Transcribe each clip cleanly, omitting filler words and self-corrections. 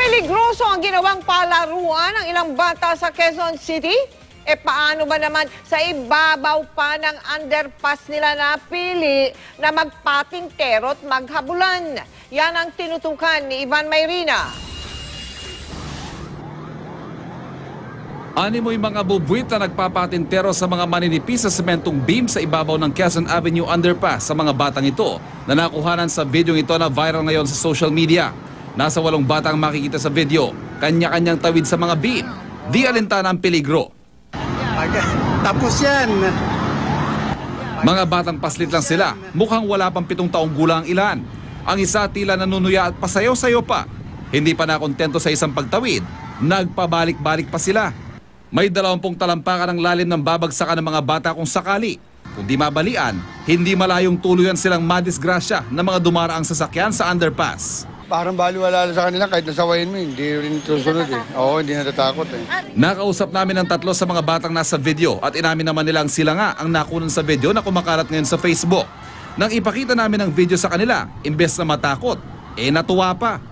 Peligroso ang ginawang palaruan ng ilang bata sa Quezon City. E paano ba naman sa ibabaw pa ng underpass nila napili na magpatingtero at maghabulan? Yan ang tinutukan ni Ivan Mayrina. Animoy mga bubuwit na nagpapatintero sa mga maninipis sa sementong beam sa ibabaw ng Quezon Avenue underpass sa mga batang ito na nakuhanan sa video ito na viral ngayon sa social media. Nasa 8 batang makikita sa video, kanya-kanyang tawid sa mga beam. Di alintana ang peligro. Tapos yan. Mga batang paslit lang sila, mukhang wala pang 7 taong gulang ang ilan. Ang isa tila nanunuya at pasayaw-sayaw pa. Hindi pa nakontento sa isang pagtawid, nagpabalik-balik pa sila. May 20 talampakan ng lalim ng babagsakan ng mga bata kung sakali. Kung di mabalian, hindi malayong tuluyan silang madisgrasya ng mga dumaraang sasakyan sa underpass. Parang baliwala sa kanila kahit nasawayin mo, hindi rin susunod eh. Oo, hindi natatakot eh. Nakausap namin ang 3 sa mga batang nasa video at inamin naman nilang sila nga ang nakunan sa video na kumakalat ngayon sa Facebook. Nang ipakita namin ang video sa kanila, imbes na matakot, natuwa pa.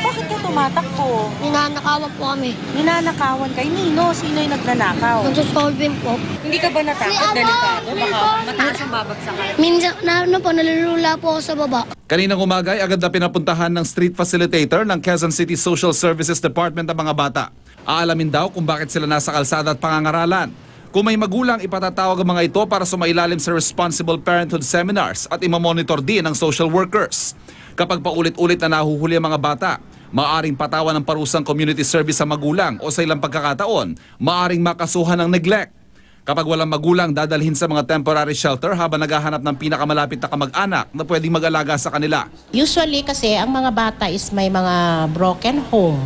Bakit ka tumatakbo? Ninanakawan po kami. Ninanakawan kay Nino. Sino yung nagnanakaw? Nagsusolving po. Hindi ka ba natakot? Delikado? Baka mataas ang babagsakan. Minsan, nalulula po ako sa baba. Kaninang umaga ay agad na pinapuntahan ng street facilitator ng Quezon City Social Services Department ang mga bata. Aalamin daw kung bakit sila nasa kalsada at pangangaralan. Kung may magulang, ipatatawag ang mga ito para sumailalim sa responsible parenthood seminars at imamonitor din ng social workers. Kapag paulit-ulit na nahuhuli ang mga bata, maaring patawan ng parusang community service sa magulang o sa ilang pagkakataon, maaring makasuhan ng neglect. Kapag walang magulang, dadalhin sa mga temporary shelter habang naghahanap ng pinakamalapit na kamag-anak na pwedeng mag-alaga sa kanila. Usually kasi ang mga bata is may mga broken home,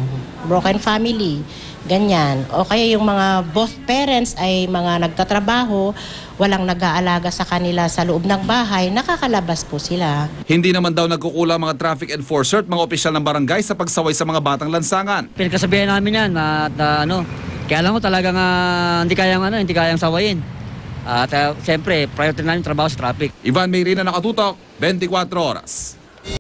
broken family, ganyan. O kaya yung mga both parents ay mga nagtatrabaho, walang nag-aalaga sa kanila sa loob ng bahay, nakakalabas po sila. Hindi naman daw nagkukulang mga traffic enforcer at mga opisyal ng barangay sa pagsaway sa mga batang lansangan. Pinagkasabihan namin yan at kaya lang ko talagang hindi kayang sawayin. At siyempre, priority namin trabaho sa traffic. Ivan Mayrina, nakatutok, 24 oras.